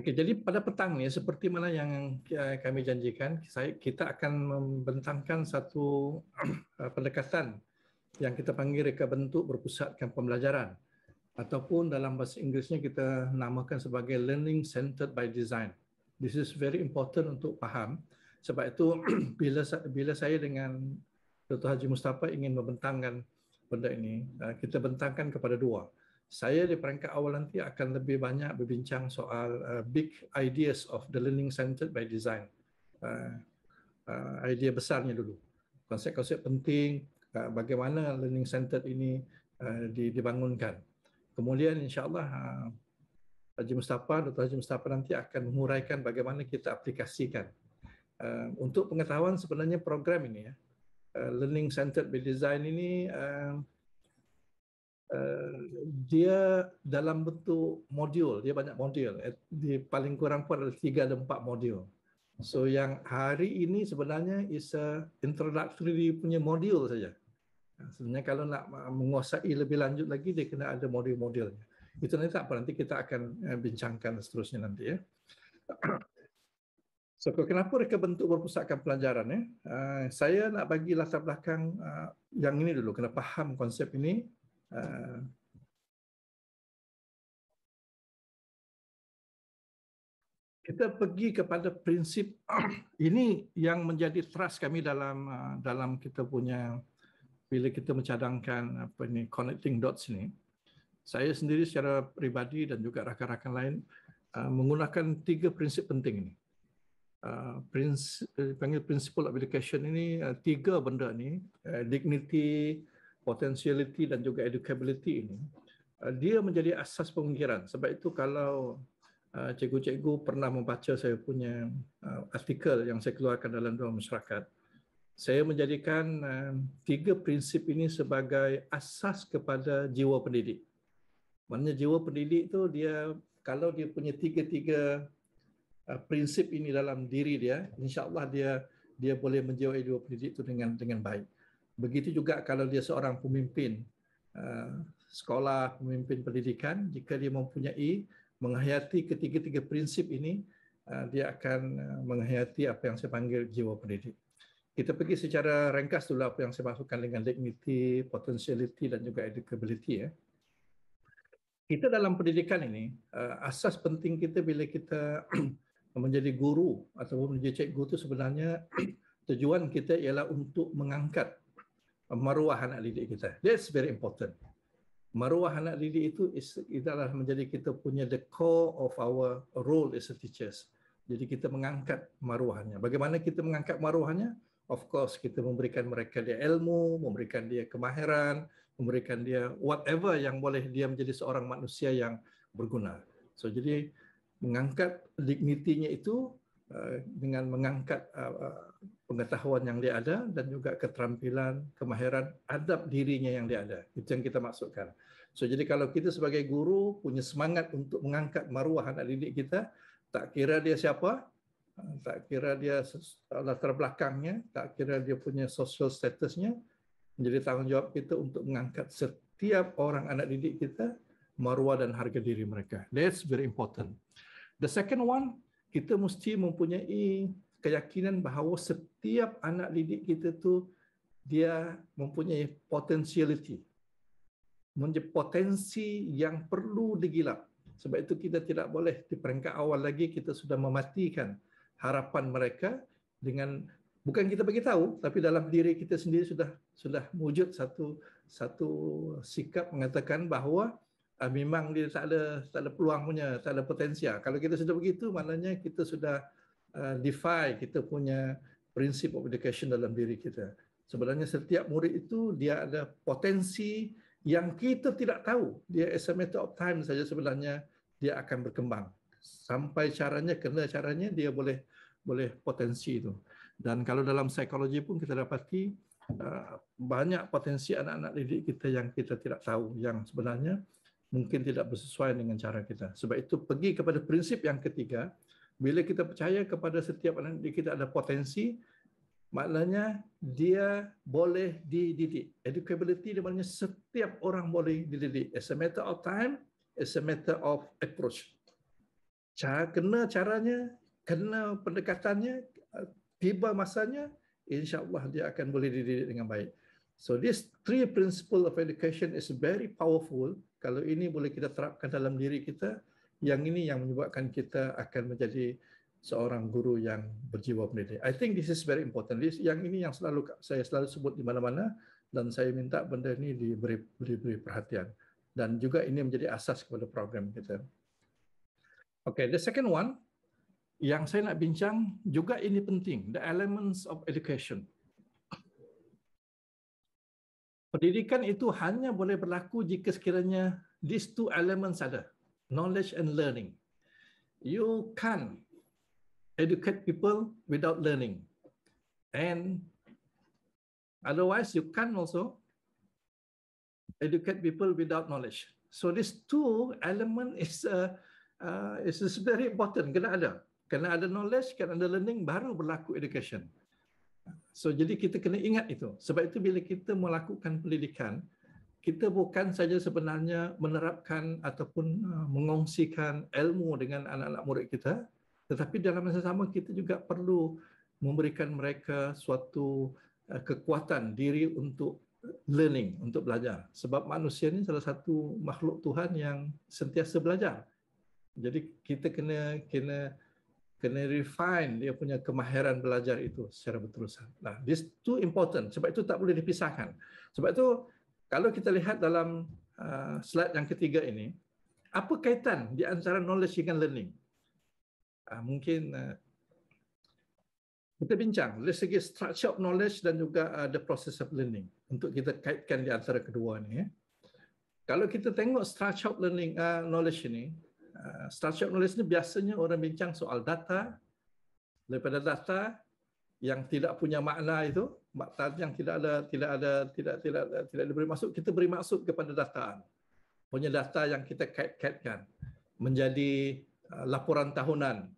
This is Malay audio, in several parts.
Okey, jadi pada petang ni seperti mana yang kami janjikan, kita akan membentangkan satu pendekatan yang kita panggil reka bentuk berpusatkan pembelajaran, ataupun dalam bahasa Inggerisnya kita namakan sebagai learning centered by design. This is very important untuk faham. Sebab itu bila saya dengan Dr. Haji Mustafa ingin membentangkan benda ini, kita bentangkan kepada dua. Saya di peringkat awal nanti akan lebih banyak berbincang soal big ideas of the learning centered by design. Idea besarnya dulu. Konsep-konsep penting, bagaimana learning centered ini dibangunkan. Kemudian insya-Allah Haji Mustafa, Dr. Haji Mustafa nanti akan menguraikan bagaimana kita aplikasikan. Untuk pengetahuan sebenarnya program ini learning centered by design ini dia dalam bentuk modul, dia banyak modul. Di paling kurang pun ada 3 dan 4 modul. So yang hari ini sebenarnya is a introductory punya modul saja. Sebenarnya kalau nak menguasai lebih lanjut lagi dia kena ada modul-modulnya. Itu nanti tak apa, nanti kita akan bincangkan seterusnya nanti ya. So kenapa reka bentuk berpusatkan pelajaran ya? Saya nak bagi latar belakang yang ini dulu, kena faham konsep ini. Kita pergi kepada prinsip ini yang menjadi trust kami dalam kita punya bila kita mencadangkan apa ini connecting dots ini. Saya sendiri secara peribadi dan juga rakan-rakan lain menggunakan 3 prinsip penting ini. Panggil principle of education ini 3 benda ni, dignity, potentiality dan juga educability ini. Dia menjadi asas pemikiran. Sebab itu kalau cikgu-cikgu pernah membaca saya punya artikel yang saya keluarkan dalam Ruang Masyarakat, saya menjadikan 3 prinsip ini sebagai asas kepada jiwa pendidik. Maknanya jiwa pendidik itu dia kalau dia punya 3 prinsip ini dalam diri dia, insya-Allah dia boleh menjiwai jiwa pendidik itu dengan baik. Begitu juga kalau dia seorang pemimpin sekolah, pemimpin pendidikan, jika dia mempunyai menghayati ketiga-tiga prinsip ini, dia akan menghayati apa yang saya panggil jiwa pendidik. Kita pergi secara ringkas dulu apa yang saya maksudkan dengan dignity, potentiality dan juga educability ya. Kita dalam pendidikan ini, asas penting kita bila kita menjadi guru ataupun menjadi cikgu itu sebenarnya tujuan kita ialah untuk mengangkat maruah anak didik kita. That's very important. Maruah anak didik itu adalah menjadi kita punya the core of our role as a teachers. Jadi kita mengangkat maruahnya. Bagaimana kita mengangkat maruahnya? Of course, kita memberikan mereka dia ilmu, memberikan dia kemahiran, memberikan dia whatever yang boleh dia menjadi seorang manusia yang berguna. So, jadi mengangkat dignity-nya itu dengan mengangkat pengetahuan yang dia ada dan juga keterampilan, kemahiran, adab dirinya yang dia ada. Itu yang kita maksudkan. So, jadi kalau kita sebagai guru punya semangat untuk mengangkat maruah anak didik kita, tak kira dia siapa, tak kira dia latar belakangnya, tak kira dia punya social statusnya, menjadi tanggungjawab kita untuk mengangkat setiap orang anak didik kita maruah dan harga diri mereka. That's very important. The second one, kita mesti mempunyai keyakinan bahawa setiap anak didik kita tu dia mempunyai potentiality, mempunyai potensi yang perlu digilap. Sebab itu kita tidak boleh di peringkat awal lagi kita sudah mematikan harapan mereka dengan bukan kita bagi tahu, tapi dalam diri kita sendiri sudah wujud satu sikap mengatakan bahawa memang dia tak ada peluang punya, tak ada potensial. Kalau kita sudah begitu, maknanya kita sudah defy kita punya prinsip of education dalam diri kita. Sebenarnya setiap murid itu dia ada potensi yang kita tidak tahu. Dia as a matter of time saja sebenarnya dia akan berkembang. Sampai caranya dia boleh potensi itu. Dan kalau dalam psikologi pun kita dapati banyak potensi anak-anak didik kita yang kita tidak tahu, yang sebenarnya mungkin tidak bersesuaian dengan cara kita. Sebab itu pergi kepada prinsip yang ketiga, bila kita percaya kepada setiap anak didik kita ada potensi, maknanya dia boleh dididik. Educability di mana setiap orang boleh dididik. As a matter of time, as a matter of approach. kena caranya, kena pendekatannya, tiba masanya, insya-Allah dia akan boleh dididik dengan baik. So this three principle of education is very powerful. Kalau ini boleh kita terapkan dalam diri kita, yang ini yang menyebabkan kita akan menjadi seorang guru yang berjiwa pendidik. I think this is very important. Yang ini yang saya selalu sebut di mana-mana, dan saya minta benda ini diberi perhatian. Dan juga ini menjadi asas kepada program kita. Okay, the second one yang saya nak bincang juga ini penting, the elements of education. Pendidikan itu hanya boleh berlaku jika sekiranya these two elements ada, knowledge and learning. You can't educate people without learning, and otherwise you can also educate people without knowledge. So these two element is very important. Kena ada knowledge, kena ada learning, baru berlaku education. So jadi kita kena ingat itu. Sebab itu bila kita melakukan pendidikan, kita bukan saja sebenarnya menerapkan ataupun mengongsikan ilmu dengan anak-anak murid kita, tetapi dalam masa sama kita juga perlu memberikan mereka suatu kekuatan diri untuk learning, untuk belajar. Sebab manusia ini salah satu makhluk Tuhan yang sentiasa belajar. Jadi kita kena refine dia punya kemahiran belajar itu secara berterusan. Nah, this too important. Sebab itu tak boleh dipisahkan. Sebab itu kalau kita lihat dalam slide yang ketiga ini, apa kaitan di antara knowledge dengan learning? Mungkin kita bincang dari segi structure of knowledge dan juga the process of learning untuk kita kaitkan di antara kedua ini. Kalau kita tengok structure of learning knowledge ini, structure of knowledge ini biasanya orang bincang soal data. Daripada data yang tidak punya makna itu, makna yang tidak diberi maksud, kita beri maksud kepada dataan. Punya data yang kita kait-kaitkan menjadi laporan tahunan,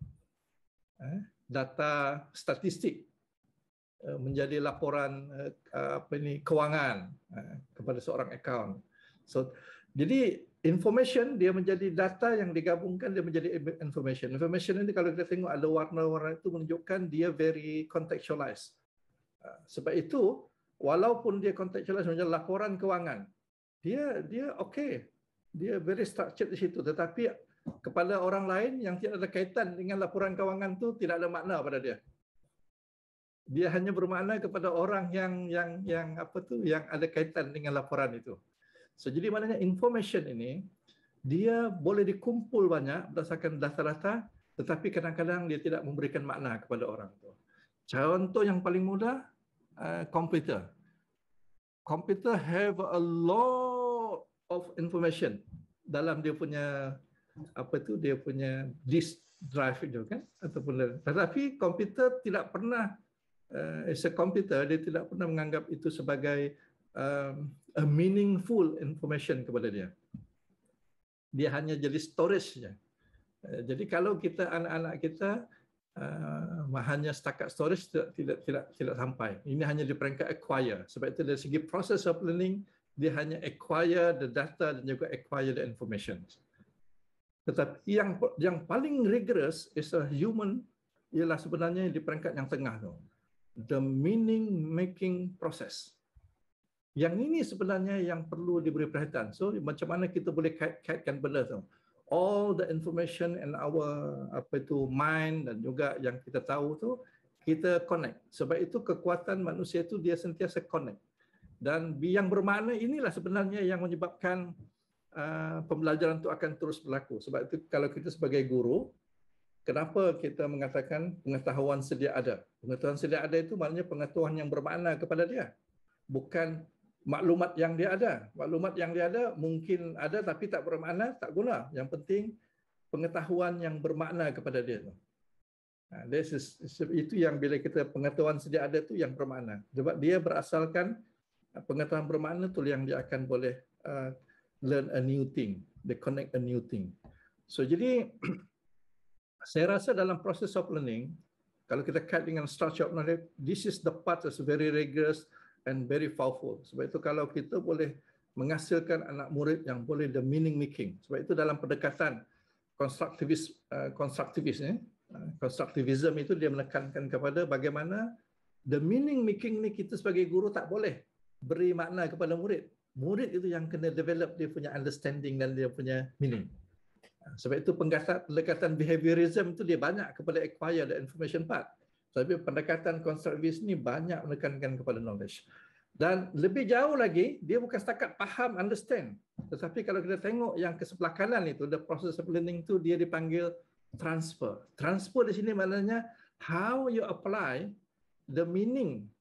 data statistik menjadi laporan kewangan kepada seorang akaun. So jadi information dia menjadi data yang digabungkan, dia menjadi information. Information ini kalau kita tengok ada warna-warna itu menunjukkan dia very contextualized. Sebab itu walaupun dia contextualized menjadi laporan kewangan, dia okey, dia very structured di situ. Tetapi kepada orang lain yang tidak ada kaitan dengan laporan kewangan itu tidak ada makna pada dia. Dia hanya bermakna kepada orang yang ada kaitan dengan laporan itu. So, jadi maknanya information ini dia boleh dikumpul banyak berdasarkan data-data, tetapi kadang-kadang dia tidak memberikan makna kepada orang itu. Contoh yang paling mudah, komputer. Komputer have a lot of information dalam dia punya dia punya disk drive itu kan, ataupun tetapi komputer tidak pernah komputer dia tidak pernah menganggap itu sebagai a meaningful information kepada dia. Dia hanya jadi storage saja. Jadi kalau kita anak-anak kita hanya setakat storage tidak sampai. Ini hanya di peringkat acquire. Sebab itu dari segi process of learning dia hanya acquire the data dan juga acquire the information. Tetapi yang paling rigorous is a human ialah sebenarnya di peringkat yang tengah tu. The meaning making process. Yang ini sebenarnya yang perlu diberi perhatian. So macam mana kita boleh kaitkan benda tu? All the information in our mind dan juga yang kita tahu tu kita connect. Sebab itu kekuatan manusia itu dia sentiasa connect. Dan yang bermakna inilah sebenarnya yang menyebabkan pembelajaran itu akan terus berlaku. Sebab itu kalau kita sebagai guru, kenapa kita mengatakan pengetahuan sedia ada? Pengetahuan sedia ada itu maknanya pengetahuan yang bermakna kepada dia. Bukan maklumat yang dia ada. Maklumat yang dia ada mungkin ada tapi tak bermakna, tak guna. Yang penting pengetahuan yang bermakna kepada dia. Itu yang bila kita pengetahuan sedia ada itu yang bermakna. Sebab dia berasalkan pengetahuan bermakna itu yang dia akan boleh learn a new thing. They connect a new thing. So jadi saya rasa dalam proses of learning, kalau kita kait dengan structure of knowledge, this is the part that's very rigorous and very powerful. Sebab itu kalau kita boleh menghasilkan anak murid yang boleh the meaning making. Sebab itu dalam pendekatan Constructivism itu dia menekankan kepada bagaimana the meaning making ni kita sebagai guru tak boleh beri makna kepada murid. Murid itu yang kena develop dia punya understanding dan dia punya meaning. Sebab itu pendekatan behaviorism itu dia banyak kepada acquire the information part. Tapi pendekatan constructivist ni banyak menekankan kepada knowledge. Dan lebih jauh lagi, dia bukan setakat faham, understand. Tetapi kalau kita tengok yang ke sebelah kanan itu, the process of learning itu dia dipanggil transfer. Transfer di sini maknanya how you apply the meaning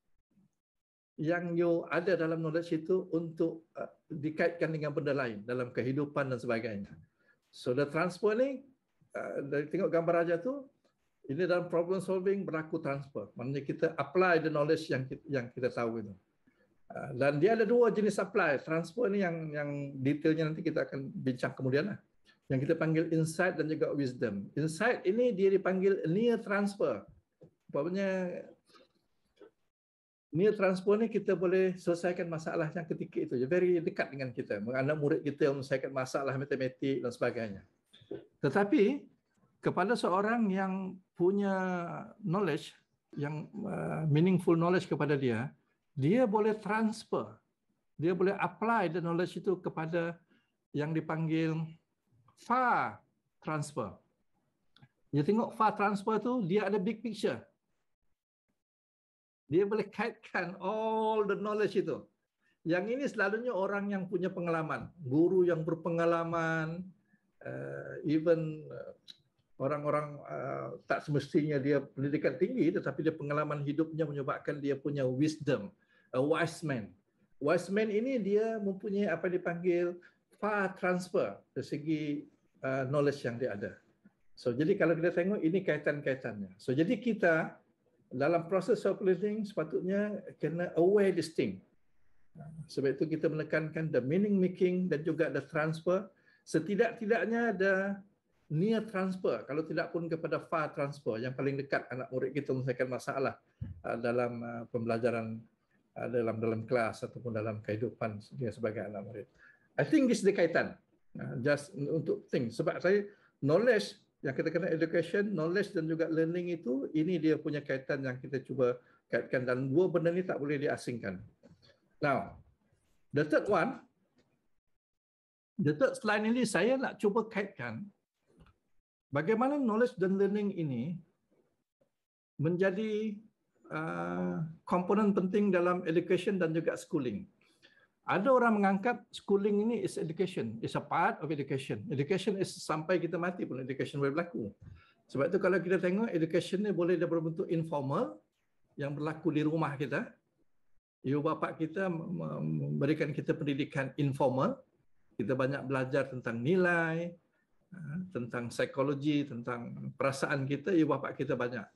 yang you ada dalam knowledge itu untuk dikaitkan dengan benda lain dalam kehidupan dan sebagainya. So the transfer ni, dari tengok gambar aja tu, ini dalam problem solving berlaku transfer. Maknanya kita apply the knowledge yang kita tahu itu. Dan dia ada dua jenis apply. Transfer ni yang detailnya nanti kita akan bincang kemudian lah. Yang kita panggil insight dan juga wisdom. Insight ini dia dipanggil near transfer. Maksudnya near transfer ni kita boleh selesaikan masalah yang ketika itu. Very dekat dengan kita. Anak murid kita menyelesaikan masalah matematik dan sebagainya. Tetapi kepada seorang yang punya knowledge, yang meaningful knowledge kepada dia, dia boleh transfer, dia boleh apply the knowledge itu kepada yang dipanggil far transfer. Dia tengok far transfer tu, dia ada big picture. Dia boleh kaitkan all the knowledge itu. Yang ini selalunya orang yang punya pengalaman, guru yang berpengalaman, even orang-orang tak semestinya dia pendidikan tinggi, tetapi dia pengalaman hidupnya menyebabkan dia punya wisdom. A wise man. Wise man ini dia mempunyai apa dipanggil far transfer dari segi knowledge yang dia ada. So jadi kalau kita tengok ini kaitan-kaitannya. So jadi kita dalam proses of learning sepatutnya kena aware this thing. Sebab itu kita menekankan the meaning making dan juga the transfer. Setidak-tidaknya ada near transfer, kalau tidak pun kepada far transfer, yang paling dekat anak murid kita menyelesaikan masalah dalam pembelajaran dalam kelas ataupun dalam kehidupan dia sebagai anak murid. I think this is the kaitan. Just untuk think. Sebab saya knowledge yang kita kena education, knowledge dan juga learning itu, ini dia punya kaitan yang kita cuba kaitkan dan dua benda ni tak boleh diasingkan. Now, the third one, the third slide ini saya nak cuba kaitkan bagaimana knowledge dan learning ini menjadi komponen penting dalam education dan juga schooling. Ada orang menganggap schooling ini is education, is a part of education. Education is sampai kita mati pun education boleh berlaku. Sebab itu kalau kita tengok education ni boleh berbentuk informal yang berlaku di rumah kita. Ibu bapa kita memberikan kita pendidikan informal. Kita banyak belajar tentang nilai, tentang psikologi, tentang perasaan kita, ibu bapa kita banyak.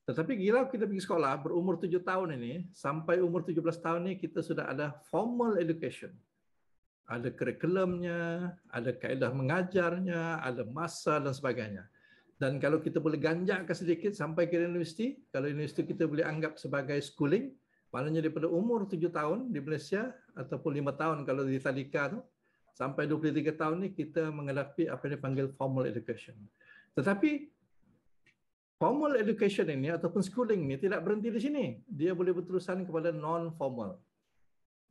Tetapi bila kita pergi sekolah berumur 7 tahun ini, sampai umur 17 tahun ini kita sudah ada formal education. Ada kurikulumnya, ada kaedah mengajarnya, ada masa dan sebagainya. Dan kalau kita boleh ganjakkan sedikit sampai ke universiti, kalau universiti kita boleh anggap sebagai schooling, maknanya daripada umur 7 tahun di Malaysia ataupun 5 tahun kalau di tadika tu, sampai 23 tahun ni kita menghadapi apa yang dipanggil formal education. Tetapi formal education ini ataupun schooling ini tidak berhenti di sini. Dia boleh berterusan kepada non-formal.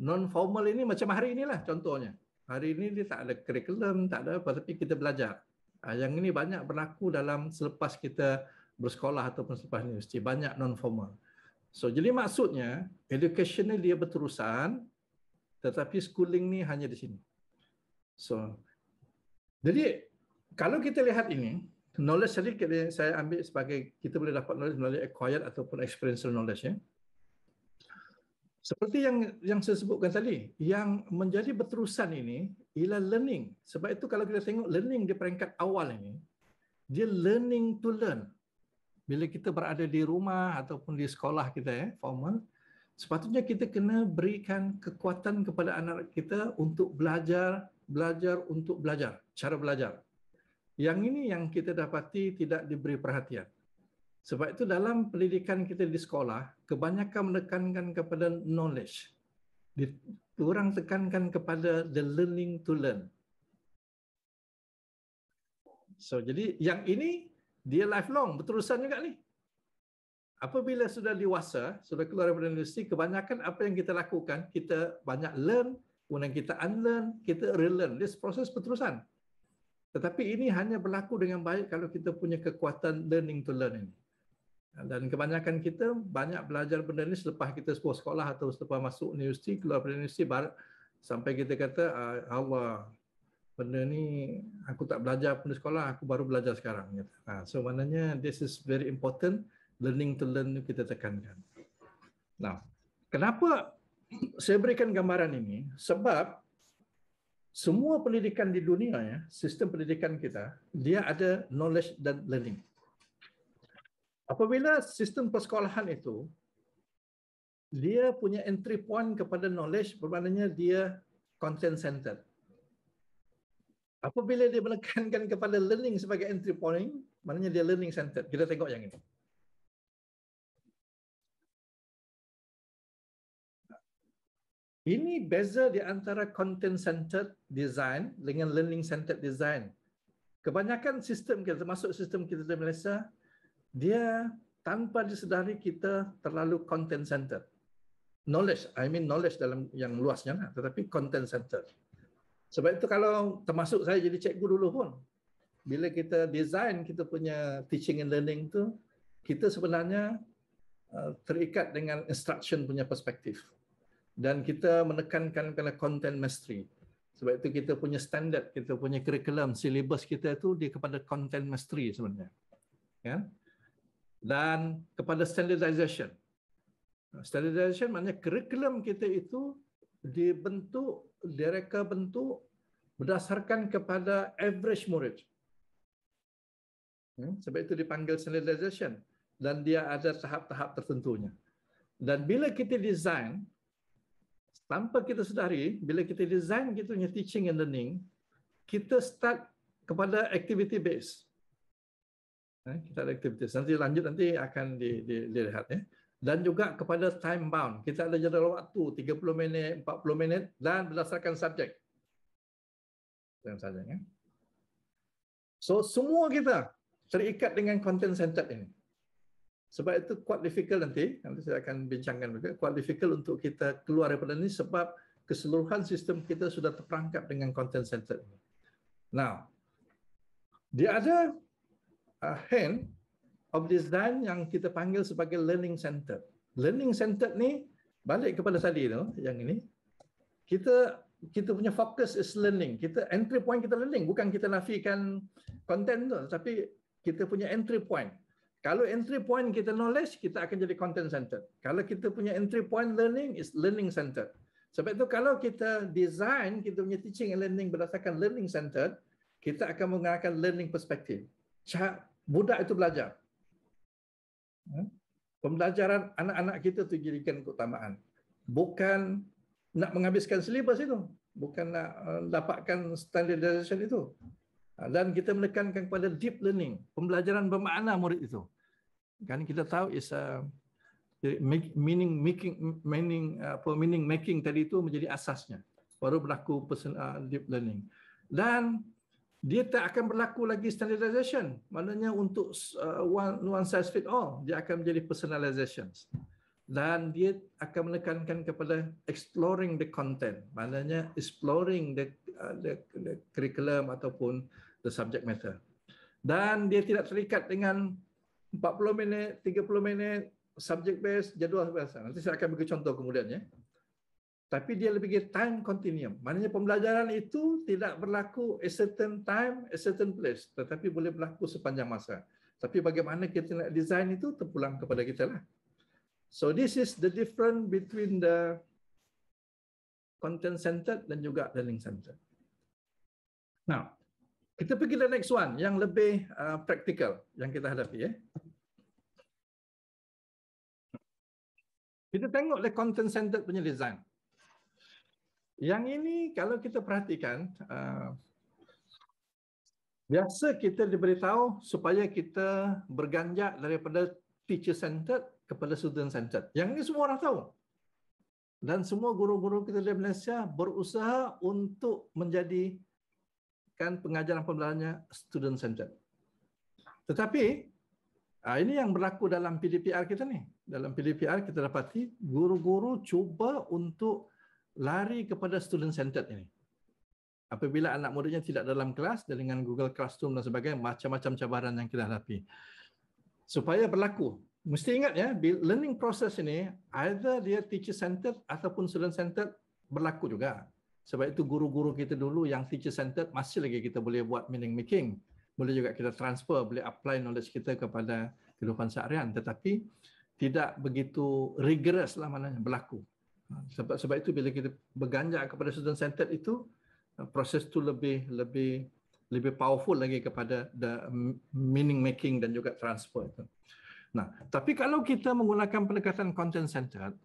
Non-formal ini macam hari inilah contohnya. Hari ini dia tak ada kurikulum, tak ada apa, tapi kita belajar. Yang ini banyak berlaku dalam selepas kita bersekolah ataupun selepas universiti. Banyak non-formal. So, jadi maksudnya education ini dia berterusan, tetapi schooling ni hanya di sini. So, jadi kalau kita lihat ini, knowledge tadi saya ambil sebagai kita boleh dapat knowledge melalui acquired ataupun experiential knowledge ya. Seperti yang saya sebutkan tadi, yang menjadi berterusan ini ialah learning. Sebab itu kalau kita tengok learning di peringkat awal ini, dia learning to learn. Bila kita berada di rumah ataupun di sekolah kita ya, formal, sepatutnya kita kena berikan kekuatan kepada anak kita untuk belajar untuk belajar, cara belajar. Yang ini yang kita dapati tidak diberi perhatian. Sebab itu dalam pendidikan kita di sekolah, kebanyakan menekankan kepada knowledge. Orang tekankan kepada the learning to learn. So jadi yang ini dia lifelong, berterusan juga ni. Apabila sudah dewasa, sudah keluar daripada universiti, kebanyakan apa yang kita lakukan, kita banyak learn, kemudian kita unlearn, kita relearn. This proses berterusan. Tetapi ini hanya berlaku dengan baik kalau kita punya kekuatan learning to learn ini. Dan kebanyakan kita banyak belajar benda ini selepas kita sekolah atau selepas masuk universiti, keluar dari universiti, sampai kita kata, Allah, benda ni aku tak belajar pun di sekolah, aku baru belajar sekarang. So maknanya this is very important, learning to learn kita tekankan. Nah, kenapa saya berikan gambaran ini? Sebab semua pendidikan di dunia, ya, sistem pendidikan kita, dia ada knowledge dan learning. Apabila sistem persekolahan itu, dia punya entry point kepada knowledge, bermaknanya dia content centered. Apabila dia menekankan kepada learning sebagai entry point, maknanya dia learning centered. Kita tengok yang ini. Ini beza di antara content centered design dengan learning centered design. Kebanyakan sistem kita, termasuk sistem kita di Malaysia, dia tanpa disedari kita terlalu content centered. Knowledge, I mean knowledge dalam yang luasnya, tetapi content centered. Sebab itu kalau termasuk saya jadi cikgu dulu pun, bila kita design kita punya teaching and learning tu, kita sebenarnya terikat dengan instruction punya perspektif. Dan kita menekankan kena content mastery. Sebab itu kita punya standard, kita punya curriculum, syllabus kita itu dia kepada content mastery sebenarnya. Ya? Dan kepada standardization. Standardization maknanya curriculum kita itu dibentuk, direka bentuk berdasarkan kepada average murid. Sebab itu dipanggil standardization. Dan dia ada tahap-tahap tertentunya. Dan bila kita design, tanpa kita sedari, bila kita design kita punya teaching and learning, kita start kepada activity based. Kita ada activities. Nanti lanjut nanti akan dilihat. Ya. Dan juga kepada time bound. Kita ada jadual waktu 30 minit, 40 minit dan berdasarkan subjek. Saja, ya. So semua kita terikat dengan content centered ini. Sebab itu quite difficult nanti saya akan bincangkan juga, quite difficult untuk kita keluar daripada ini sebab keseluruhan sistem kita sudah terperangkap dengan content centered. Now, dia ada hand of design yang kita panggil sebagai learning centered. Learning centered ni balik kepada tadi tu, yang ini. Kita punya fokus is learning. Kita entry point kita learning, bukan kita nafikan content tu, tapi kita punya entry point. Kalau entry point kita knowledge, kita akan jadi content centered. Kalau kita punya entry point learning is learning centered. Sebab itu kalau kita design kita punya teaching and learning berdasarkan learning centered, kita akan menggunakan learning perspective. Budak itu belajar. Pembelajaran anak-anak kita itu jadikan keutamaan. Bukan nak menghabiskan syllabus itu. Bukan nak dapatkan standardization itu. Dan kita menekankan kepada deep learning. Pembelajaran bermakna murid itu. Kan kita tahu is meaning making tadi itu menjadi asasnya. Baru berlaku deep learning. Dan dia tak akan berlaku lagi standardization. Maknanya untuk one size fit all, dia akan menjadi personalization. Dan dia akan menekankan kepada exploring the content. Maknanya exploring the curriculum ataupun the subject matter. Dan dia tidak terikat dengan 40 minit, 30 minit, subject based, jadual biasa. Nanti saya akan bagi contoh kemudian, ya. Tapi dia lebih time continuum. Maknanya pembelajaran itu tidak berlaku a certain time, a certain place, tetapi boleh berlaku sepanjang masa. Tapi bagaimana kita nak design itu terpulang kepada kita lah. So this is the difference between the content centered dan juga learning centered. Now, kita pergi ke the next one yang lebih practical yang kita hadapi, ya. Kita tengok the content centered punya design. Yang ini kalau kita perhatikan, biasa kita diberitahu supaya kita berganjak daripada teacher centered kepada student centered. Yang ini semua orang tahu. Dan semua guru-guru kita di Malaysia berusaha untuk menjadi memastikan pengajaran pembelajarannya student centered. Tetapi ini yang berlaku dalam PDPR kita ni. Dalam PDPR kita dapati guru-guru cuba untuk lari kepada student centered ini. Apabila anak muridnya tidak dalam kelas dengan Google Classroom dan sebagainya, macam-macam cabaran yang kita hadapi. Supaya berlaku, mesti ingat ya, learning process ini either dia teacher centered ataupun student centered berlaku juga. Sebab itu guru-guru kita dulu yang teacher centered masih lagi kita boleh buat meaning making. Boleh juga kita transfer, boleh apply knowledge kita kepada kehidupan seharian, tetapi tidak begitu rigorous lah maknanya berlaku. Sebab itu bila kita berganjak kepada student centered itu, proses itu lebih powerful lagi kepada the meaning making dan juga transfer itu. Nah, tapi kalau kita menggunakan pendekatan content centered,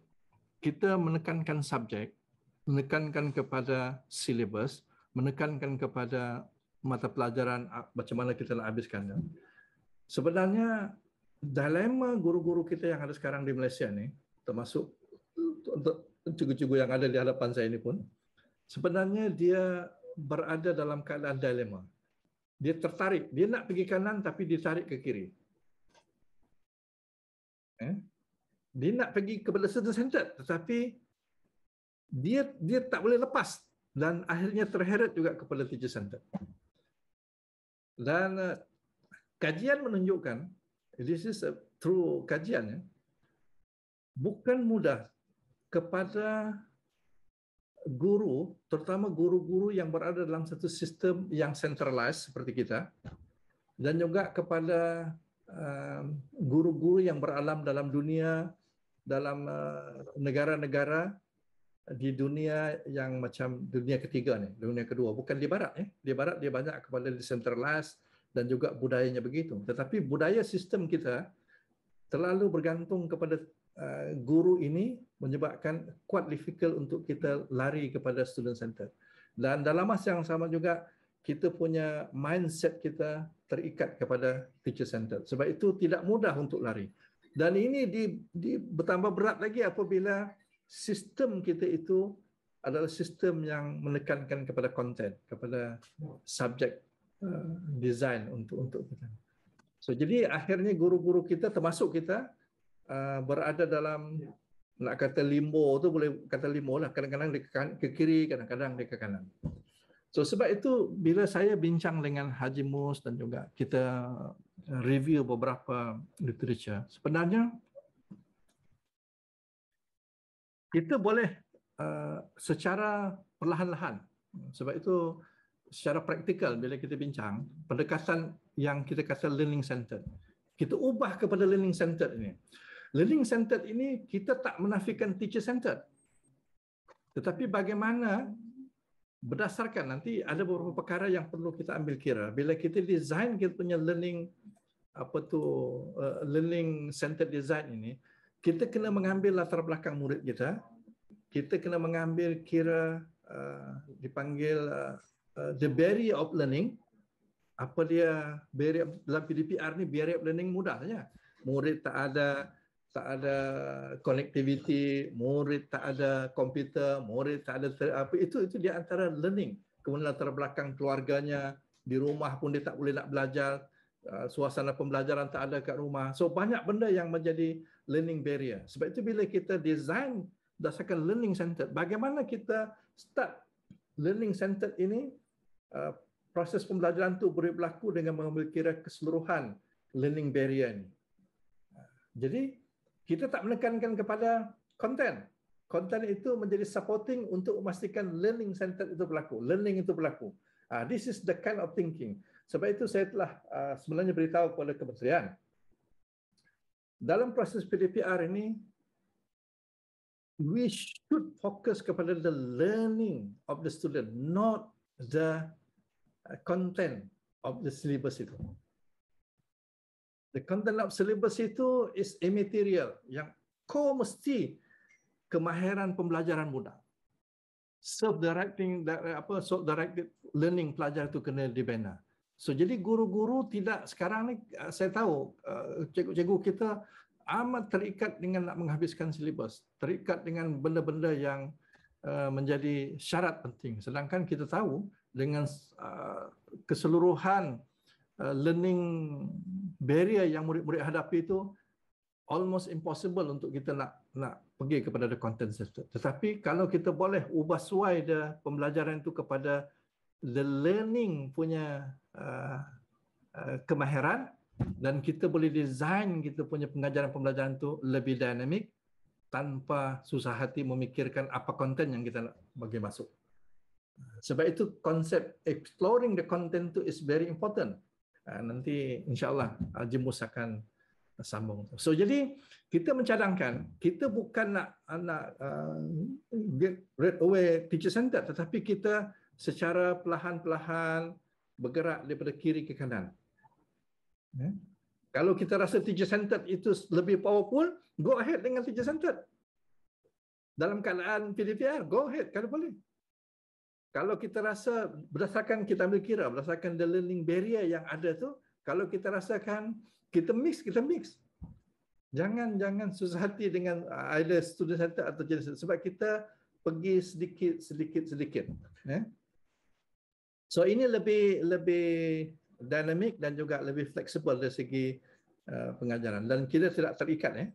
kita menekankan subjek, menekankan kepada syllabus, menekankan kepada mata pelajaran macam mana kita nak habiskannya. Sebenarnya dilema guru-guru kita yang ada sekarang di Malaysia ni, termasuk untuk cikgu-cikgu yang ada di hadapan saya ini pun, sebenarnya dia berada dalam keadaan dilema. Dia tertarik, dia nak pergi kanan tapi ditarik ke kiri. Dia nak pergi kepada student centered tetapi dia tak boleh lepas dan akhirnya terheret juga kepada teacher centered. Dan kajian menunjukkan, this is through kajian, bukan mudah kepada guru, terutama guru-guru yang berada dalam satu sistem yang centralized seperti kita, dan juga kepada guru-guru yang beralam dalam dunia, dalam negara-negara di dunia yang macam dunia ketiga ni, dunia kedua, bukan di barat ya. Di barat dia banyak kepada decentralized dan juga budayanya begitu. Tetapi budaya sistem kita terlalu bergantung kepada guru ini menyebabkan quite difficult untuk kita lari kepada student center. Dan dalam masa yang sama juga kita punya mindset kita terikat kepada teacher center. Sebab itu tidak mudah untuk lari. Dan ini bertambah berat lagi apabila sistem kita itu adalah sistem yang menekankan kepada konten, kepada subjek design untuk kita. So jadi akhirnya guru-guru kita termasuk kita berada dalam, nak kata limbo tu boleh kata limbo lah, kadang-kadang dia ke kiri, kadang-kadang dia ke kanan. So sebab itu bila saya bincang dengan Haji Mus dan juga kita review beberapa literature, sebenarnya kita boleh secara perlahan-lahan, sebab itu secara praktikal bila kita bincang pendekatan yang kita kata learning centered, kita ubah kepada learning centered ini. Learning centered ini kita tak menafikan teacher centered, tetapi bagaimana berdasarkan nanti ada beberapa perkara yang perlu kita ambil kira bila kita design kita punya learning learning centered design ini. Kita kena mengambil latar belakang murid kita, kita kena mengambil kira dipanggil the barrier of learning. Apa dia barrier dalam PDPR ni? Barrier of learning mudah saja. Murid tak ada connectivity, murid tak ada komputer, murid tak ada apa, itu di antara learning. Kemudian latar belakang keluarganya, di rumah pun dia tak boleh nak belajar, suasana pembelajaran tak ada kat rumah. So banyak benda yang menjadi learning barrier. Sebab itu bila kita design berdasarkan learning centered, bagaimana kita start learning centered ini, proses pembelajaran tu boleh berlaku dengan mengambil kira keseluruhan learning barrier ini. Jadi kita tak menekankan kepada konten. Konten itu menjadi supporting untuk memastikan learning centered itu berlaku, learning itu berlaku. This is the kind of thinking. Sebab itu saya telah sebenarnya beritahu kepada kementerian. Dalam proses PDPR ini, we should focus kepada the learning of the student, not the content of the syllabus itu. The content of syllabus itu is immaterial. Yang core mesti kemahiran pembelajaran mudah. Self-directed learning pelajar itu kena dibina. So jadi guru-guru tidak sekarang ni, saya tahu cikgu-cikgu kita amat terikat dengan nak menghabiskan syllabus, terikat dengan benda-benda yang menjadi syarat penting. Sedangkan kita tahu dengan keseluruhan learning barrier yang murid-murid hadapi itu almost impossible untuk kita nak pergi kepada the content system. Tetapi kalau kita boleh ubah suai the pembelajaran itu kepada the learning punya kemahiran, dan kita boleh design kita punya pengajaran pembelajaran itu lebih dinamik tanpa susah hati memikirkan apa konten yang kita nak bagi masuk. Sebab itu konsep exploring the content itu is very important. Nanti insyaAllah Haji Mus akan sambung. So jadi kita mencadangkan kita bukan nak get rid away teacher centered, tetapi kita secara perlahan-perlahan bergerak daripada kiri ke kanan. Kalau kita rasa teacher centered itu lebih powerful, go ahead dengan teacher centered. Dalam keadaan PDPR, go ahead kalau boleh. Kalau kita rasa berdasarkan kita ambil kira berdasarkan the learning barrier yang ada tu, kalau kita rasakan kita mix. Jangan susah hati dengan either student center atau jenis, sebab kita pergi sedikit. So ini lebih dinamik dan juga lebih fleksibel dari segi pengajaran, dan kita tidak terikat.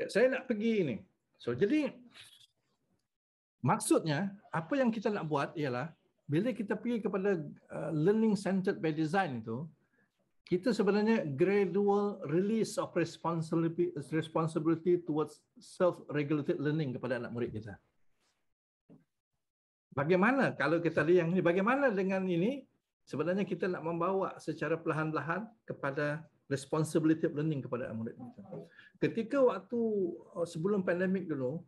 Saya nak pergi ini. So jadi maksudnya apa yang kita nak buat ialah bila kita pergi kepada learning centered by design itu, kita sebenarnya gradual release of responsibility towards self-regulated learning kepada anak murid kita. Bagaimana kalau kita lihat yang ini, bagaimana dengan ini? Sebenarnya kita nak membawa secara perlahan-lahan kepada responsibility of learning kepada anak murid kita. Ketika waktu sebelum pandemik dulu,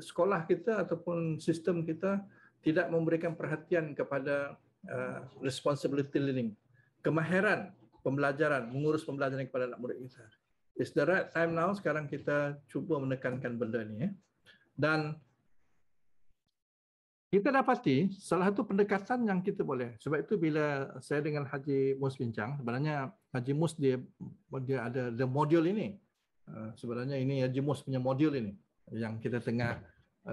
sekolah kita ataupun sistem kita tidak memberikan perhatian kepada responsibility learning, kemahiran pembelajaran, mengurus pembelajaran kepada anak murid kita. It's the right time now, sekarang kita cuba menekankan benda ni. Dan kita dapati salah satu pendekatan yang kita boleh, sebab itu bila saya dengan Haji Mus bincang, sebenarnya Haji Mus dia ada the modul ini. Sebenarnya ini Haji Mus punya modul ini yang kita tengah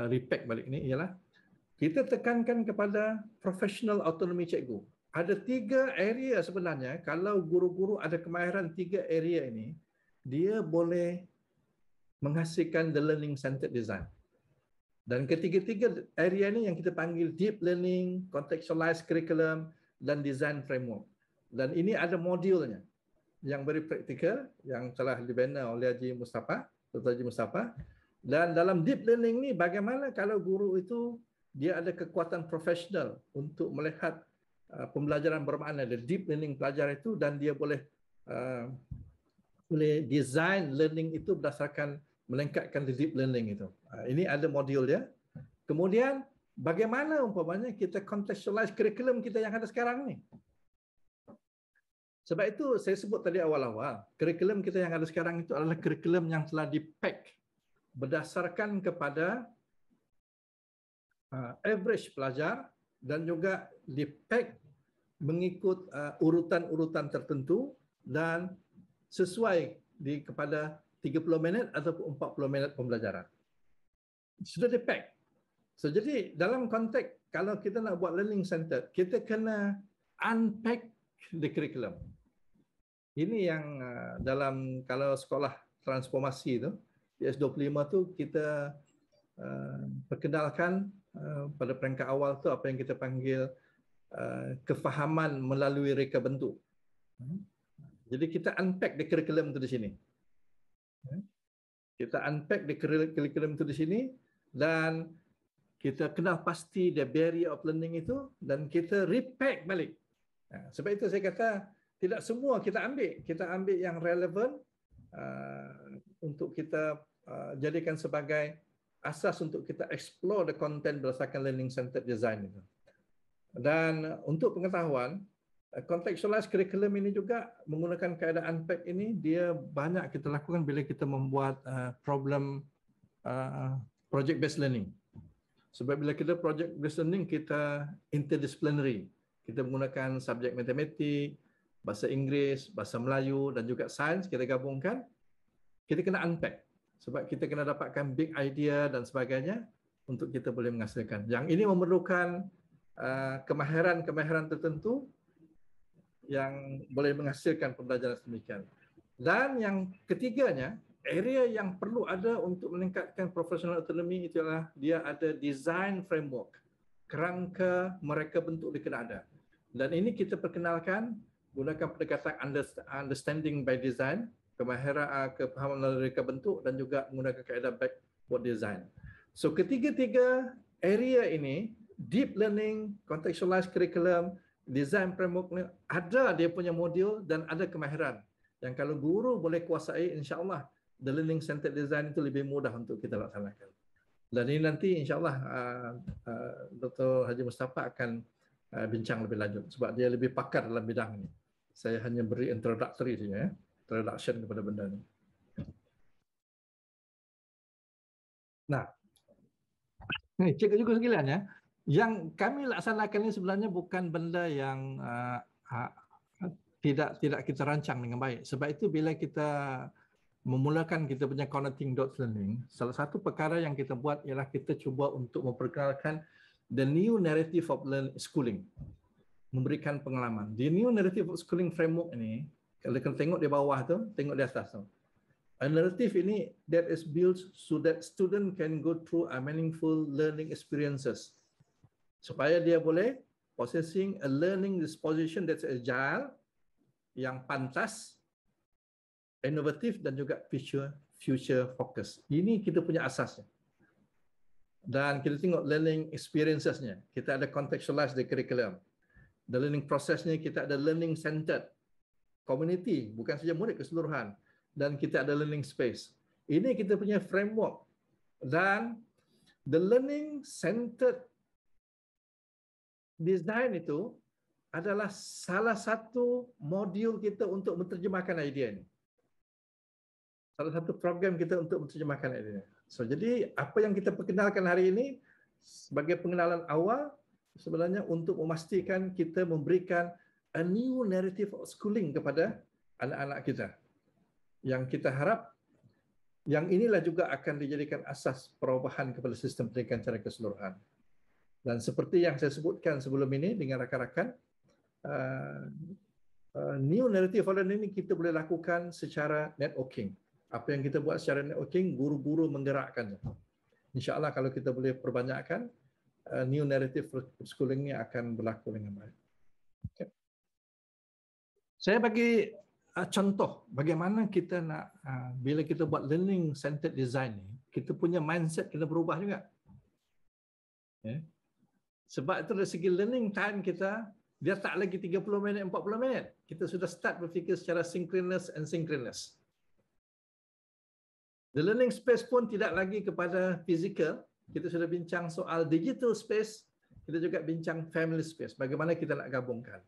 repack balik ini ialah kita tekankan kepada professional autonomy cikgu. Ada 3 area sebenarnya, kalau guru-guru ada kemahiran 3 area ini, dia boleh menghasilkan the learning centered design. Dan ketiga-tiga area ini yang kita panggil deep learning, contextualized curriculum, dan design framework. Dan ini ada modulnya yang very practical, yang telah dibina oleh Haji Mustafa, Dr. Haji Mustafa. Dan dalam deep learning ni, bagaimana kalau guru itu dia ada kekuatan profesional untuk melihat pembelajaran bermakna, the deep learning pelajar itu, dan dia boleh design learning itu berdasarkan melengkapkan the deep learning itu. Ini ada modul dia. Kemudian bagaimana umpamanya kita contextualize curriculum kita yang ada sekarang ni. Sebab itu saya sebut tadi awal-awal, curriculum kita yang ada sekarang itu adalah curriculum yang telah di-pack berdasarkan kepada average pelajar dan juga di-pack mengikut urutan-urutan tertentu dan sesuai kepada 30 minit atau 40 minit pembelajaran. Sudah di-pack. So, jadi dalam konteks kalau kita nak buat learning center, kita kena unpack the curriculum. Ini yang dalam kalau sekolah transformasi itu, PS25 tu kita perkenalkan pada peringkat awal tu apa yang kita panggil kefahaman melalui reka bentuk. Jadi kita unpack the curriculum tu di sini. Kita unpack the curriculum itu di sini dan kita kenal pasti the barrier of learning itu dan kita repack balik. Sebab itu saya kata tidak semua kita ambil yang relevan untuk kita jadikan sebagai asas untuk kita explore the content berdasarkan learning centered design itu. Dan untuk pengetahuan, contextualized curriculum ini juga menggunakan keadaan unpack ini, dia banyak kita lakukan bila kita membuat problem project based learning. Sebab bila kita project based learning, kita interdisciplinary. Kita menggunakan subjek matematik, bahasa Inggeris, bahasa Melayu dan juga sains kita gabungkan. Kita kena unpack. Sebab kita kena dapatkan big idea dan sebagainya untuk kita boleh menghasilkan. Yang ini memerlukan kemahiran-kemahiran tertentu yang boleh menghasilkan pembelajaran sedemikian. Dan yang ketiganya, area yang perlu ada untuk meningkatkan professional autonomy itu adalah dia ada design framework. Kerangka mereka bentuk dia kena ada. Dan ini kita perkenalkan gunakan pendekatan understanding by design, kemahiran kefahaman melalui reka bentuk dan juga menggunakan kaedah backward design. So ketiga-tiga area ini, deep learning, contextualized curriculum, design framework ni ada dia punya modul dan ada kemahiran yang kalau guru boleh kuasai, insya-Allah the learning centered design itu lebih mudah untuk kita laksanakan. Dan ini nanti insya-Allah Dr. Haji Mustafa akan bincang lebih lanjut sebab dia lebih pakar dalam bidang ini. Saya hanya beri introductory saja, introduction kepada benda ini. Nah, cikgu juga sekalian ya, yang kami laksanakan ini sebenarnya bukan benda yang tidak kita rancang dengan baik. Sebab itu bila kita memulakan kita punya connecting dots learning, salah satu perkara yang kita buat ialah kita cuba untuk memperkenalkan the new narrative of schooling, memberikan pengalaman. The new narrative of schooling framework ini, kalau kita tengok di bawah tu, tengok di atas tu. A narrative ini that is built so that student can go through a meaningful learning experiences. Supaya dia boleh possessing a learning disposition that's agile, yang pantas, inovatif dan juga future focus. Ini kita punya asasnya. Dan kita tengok learning experiences-nya. Kita ada contextualized the curriculum. The learning process-nya kita ada learning centered community, bukan saja murid keseluruhan. Dan kita ada learning space. Ini kita punya framework. Dan the learning centered design itu adalah salah satu modul kita untuk menterjemahkan idea ini. Salah satu program kita untuk menterjemahkan idea. So, jadi apa yang kita perkenalkan hari ini sebagai pengenalan awal sebenarnya untuk memastikan kita memberikan a new narrative of schooling kepada anak-anak kita. Yang kita harap yang inilah juga akan dijadikan asas perubahan kepada sistem pendidikan secara keseluruhan. Dan seperti yang saya sebutkan sebelum ini dengan rakan-rakan, new narrative of learning ini kita boleh lakukan secara networking. Apa yang kita buat secara networking, guru-guru menggerakkan. InsyaAllah kalau kita boleh perbanyakkan, new narrative schooling ini akan berlaku dengan baik. Okay. Saya bagi contoh bagaimana kita nak, bila kita buat learning centered design ni, kita punya mindset kena berubah juga. Okay. Sebab itu dari segi learning time kita, dia tak lagi 30 minit, 40 minit. Kita sudah start berfikir secara synchronous and synchronous. The learning space pun tidak lagi kepada physical. Kita sudah bincang soal digital space. Kita juga bincang family space. Bagaimana kita nak gabungkan.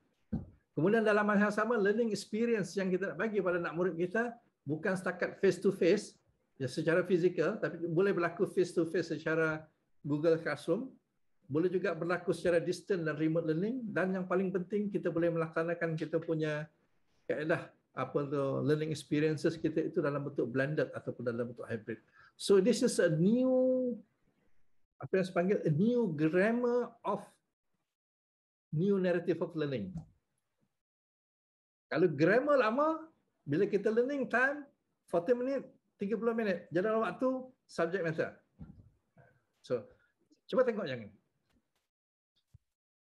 Kemudian dalam masa yang sama, learning experience yang kita nak bagi pada anak murid kita bukan setakat face to face, ya secara physical, tapi boleh berlaku face to face secara Google Classroom. Boleh juga berlaku secara distant dan remote learning. Dan yang paling penting, kita boleh melaksanakan kita punya kaedah learning experiences kita itu dalam bentuk blended ataupun dalam bentuk hybrid. So this is a new, apa yang saya panggil, a new grammar of new narrative of learning. Kalau grammar lama, bila kita learning time 40 minit, 30 minit, jadual waktu, subject matter. So cuba tengok yang ini.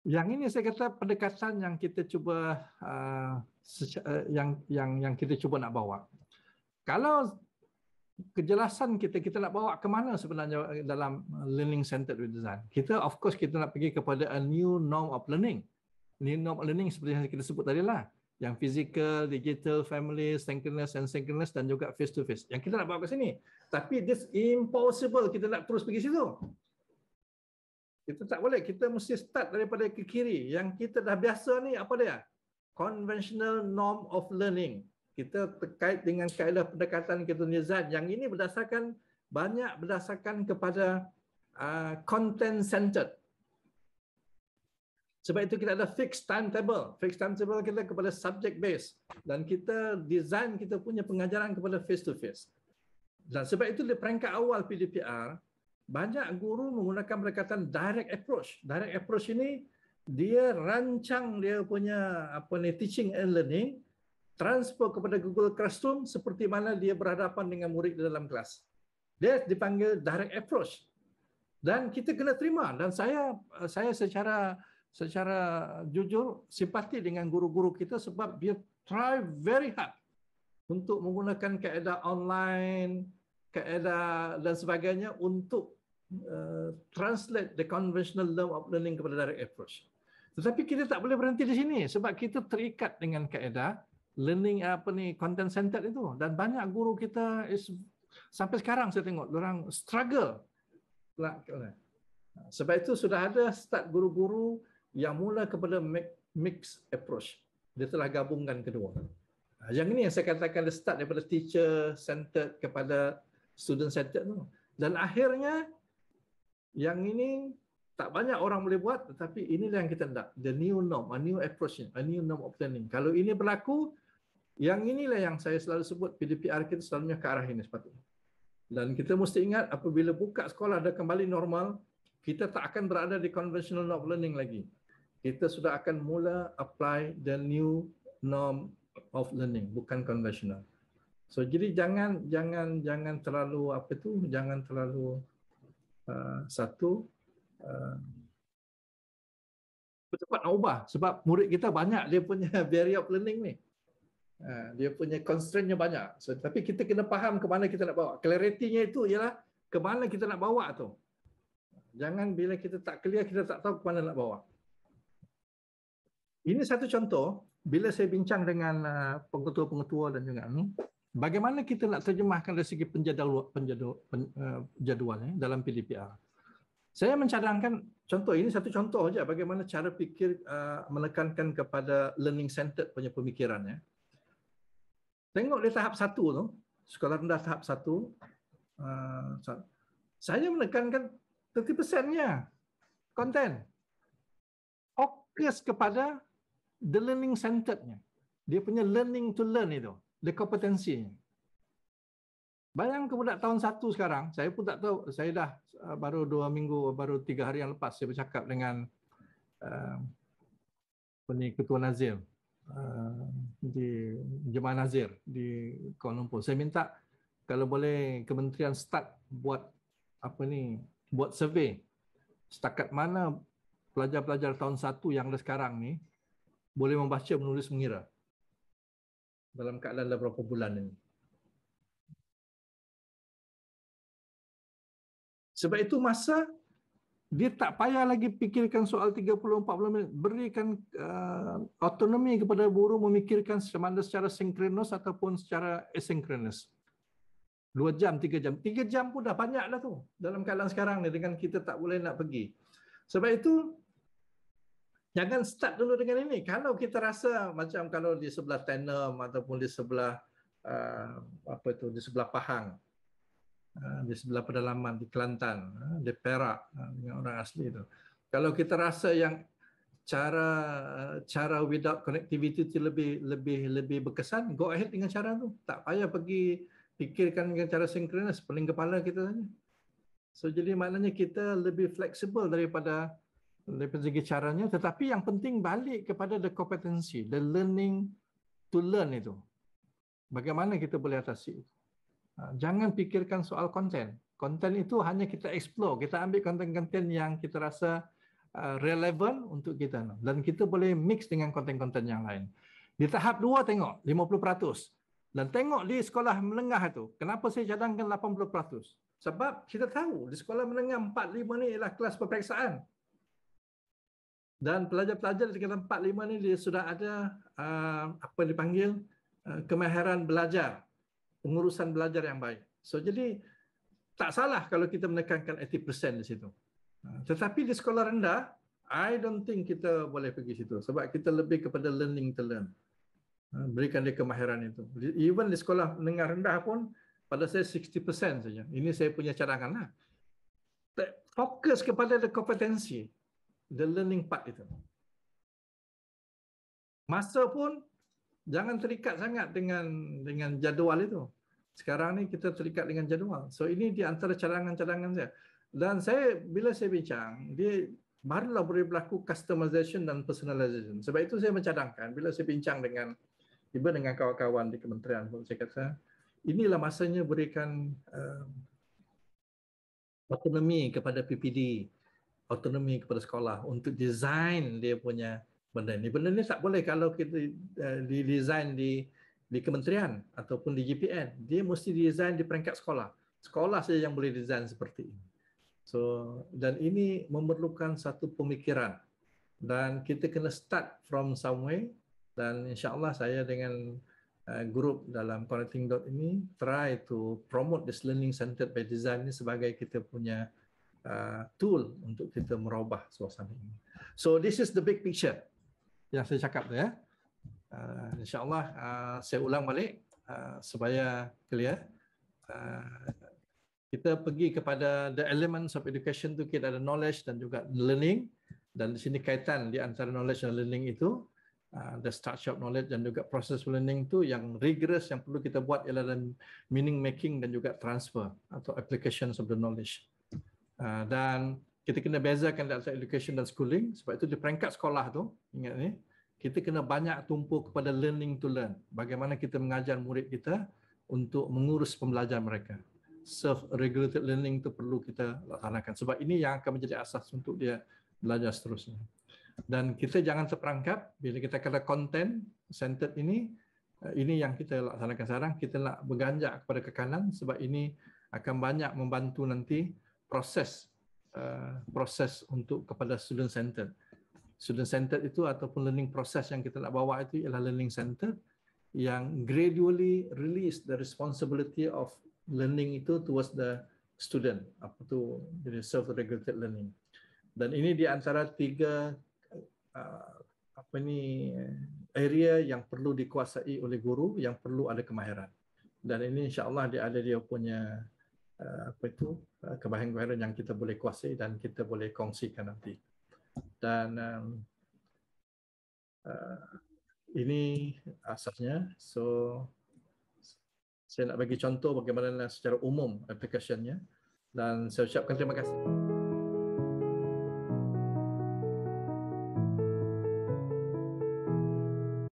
Yang ini saya kata pendekatan yang kita cuba yang kita cuba nak bawa. Kalau kejelasan kita nak bawa ke mana sebenarnya dalam learning centered design. Kita of course kita nak pergi kepada a new norm of learning. New norm of learning seperti yang kita sebut tadi lah. Yang physical, digital, family, synchronous and synchronous dan juga face to face. Yang kita nak bawa ke sini. Tapi this impossible kita nak terus pergi situ. Kita tak boleh, kita mesti start daripada ke kiri. Yang kita dah biasa ni apa dia? Conventional norm of learning. Kita terkait dengan kaedah pendekatan kita design. Yang ini berdasarkan kepada content centered. Sebab itu kita ada fixed timetable. Fixed timetable kita kepada subject based. Dan kita design kita punya pengajaran kepada face to face. Dan sebab itu di peringkat awal PDPR, banyak guru menggunakan pendekatan direct approach. Direct approach ini dia rancang dia punya teaching and learning, transfer kepada Google Classroom seperti mana dia berhadapan dengan murid di dalam kelas. Dia dipanggil direct approach. Dan kita kena terima, dan saya secara jujur simpati dengan guru-guru kita sebab dia try very hard untuk menggunakan kaedah online, kaedah dan sebagainya untuk translate the conventional level of learning kepada direct approach. Tetapi kita tak boleh berhenti di sini sebab kita terikat dengan kaedah learning content centered itu, dan banyak guru kita sampai sekarang saya tengok orang struggle. Sebab itu sudah ada start guru-guru yang mula kepada mixed approach. Dia telah gabungkan kedua. Yang ini yang saya katakan dia start daripada teacher centered kepada student centered tu. Dan akhirnya yang ini tak banyak orang boleh buat, tetapi inilah yang kita nak. The new norm, a new approach, a new norm of learning. Kalau ini berlaku, yang inilah yang saya selalu sebut PDPR kita selalunya ke arah ini sepatutnya. Dan kita mesti ingat apabila buka sekolah dah kembali normal, kita tak akan berada di conventional norm of learning lagi. Kita sudah akan mula apply the new norm of learning, bukan conventional. So jadi jangan terlalu jangan terlalu cepat nak ubah sebab murid kita banyak dia punya barrier of learning ni. Dia punya constraint-nya banyak. So, tapi kita kena faham ke mana kita nak bawa. Clarity-nya itu ialah ke mana kita nak bawa tu. Jangan bila kita tak clear, kita tak tahu ke mana nak bawa. Ini satu contoh, bila saya bincang dengan pengetua-pengetua dan juga ni, bagaimana kita nak terjemahkan dari segi penjadualnya dalam PDPR. Saya mencadangkan contoh, ini satu contoh saja bagaimana cara fikir menekankan kepada learning centered punya pemikirannya. Tengok di tahap 1 tu, sekolah rendah tahap 1, saya menekankan 30%-nya konten. Fokus kepada the learning centered-nya. Dia punya learning to learn itu, the kompetensinya. Bayangkan budak tahun 1 sekarang, saya pun tak tahu, saya dah baru 2 minggu, baru 3 hari yang lepas saya bercakap dengan Ketua Nazir di Jemaah Nazir di Kuala Lumpur. Saya minta kalau boleh kementerian start buat buat survey setakat mana pelajar-pelajar tahun 1 yang ada sekarang ni boleh membaca, menulis, mengira dalam keadaan beberapa bulan ini. Sebab itu masa dia tak payah lagi fikirkan soal 30-40 minit. Berikan autonomi kepada guru memikirkan sama ada secara sinkronus ataupun secara asinkronus. 2 jam, 3 jam. 3 jam pun dah banyak dah tu. Dalam keadaan sekarang ni dengan kita tak boleh nak pergi. Sebab itu, jangan start dulu dengan ini. Kalau kita rasa macam kalau di sebelah Tenom ataupun di sebelah di sebelah Pahang, di sebelah pedalaman di Kelantan, di Perak dengan orang asli itu. Kalau kita rasa yang cara without connectivity itu lebih berkesan, go ahead dengan cara tu. Tak payah pergi fikirkan dengan cara sinkronus, pening kepala kita saja. So jadi maknanya kita lebih fleksibel daripada segi caranya, tetapi yang penting balik kepada the competency, the learning to learn itu. Bagaimana kita boleh atasi itu? Jangan fikirkan soal konten. Konten itu hanya kita explore. Kita ambil konten-konten yang kita rasa relevan untuk kita. Dan kita boleh mix dengan konten-konten yang lain. Di tahap 2 tengok 50%. Dan tengok di sekolah menengah itu. Kenapa saya cadangkan 80%? Sebab kita tahu di sekolah menengah 4-5 ni ialah kelas peperiksaan. Dan pelajar-pelajar di kelas 4-5 ni dia sudah ada apa dipanggil kemahiran belajar. Pengurusan belajar yang baik. So jadi tak salah kalau kita menekankan 80% di situ. Tetapi di sekolah rendah, I don't think kita boleh pergi situ sebab kita lebih kepada learning to learn. Berikan dia kemahiran itu. Even di sekolah menengah rendah pun pada saya 60% saja. Ini saya punya cadangan lah. Fokus kepada the kompetensi, the learning part itu. Masa pun jangan terikat sangat dengan jadual itu. Sekarang ni kita terikat dengan jadual. So ini di antara cadangan-cadangan saya. Dan bila saya bincang, dia barulah boleh berlaku customization dan personalization. Sebab itu saya mencadangkan bila saya bincang dengan kawan-kawan di kementerian, saya kata inilah masanya berikan autonomi kepada PPD, autonomi kepada sekolah untuk design dia punya benda ni. Benda ni tak boleh kalau kita didesign di kementerian ataupun di GPN. Dia mesti design di peringkat sekolah. Sekolah saja yang boleh design seperti ini. So, dan ini memerlukan satu pemikiran dan kita kena start from somewhere, dan insya-Allah saya dengan grup dalam Connecting Dot ini try to promote this learning centered by design ni sebagai kita punya tool untuk kita merubah suasana ini. So this is the big picture yang saya cakap tu ya. InsyaAllah saya ulang balik supaya clear. Kita pergi kepada the elements of education tu, kita ada knowledge dan juga learning, dan di sini kaitan di antara knowledge dan learning itu the structure of knowledge dan juga process learning tu yang rigorous yang perlu kita buat ialah dalam meaning making dan juga transfer atau applications of the knowledge. Dan kita kena bezakan antara education dan schooling, sebab itu di peringkat sekolah tu, ingat ni, kita kena banyak tumpu kepada learning to learn. Bagaimana kita mengajar murid kita untuk mengurus pembelajaran mereka. Self-regulated learning itu perlu kita laksanakan. Sebab ini yang akan menjadi asas untuk dia belajar seterusnya. Dan kita jangan terperangkap bila kita kata content centered ini yang kita laksanakan sekarang, kita nak berganjak kepada ke kanan sebab ini akan banyak membantu nanti proses untuk kepada student centered. Student centered itu ataupun learning process yang kita nak bawa itu ialah learning centered yang gradually release the responsibility of learning itu towards the student, apa tu, jadi self-regulated learning. Dan ini di antara tiga area yang perlu dikuasai oleh guru, yang perlu ada kemahiran. Dan ini insya-Allah dia ada dia punya kemahiran yang kita boleh kuasai dan kita boleh kongsikan nanti. Dan ini asasnya. So saya nak bagi contoh bagaimana secara umum aplikasinya, dan saya ucapkan terima kasih.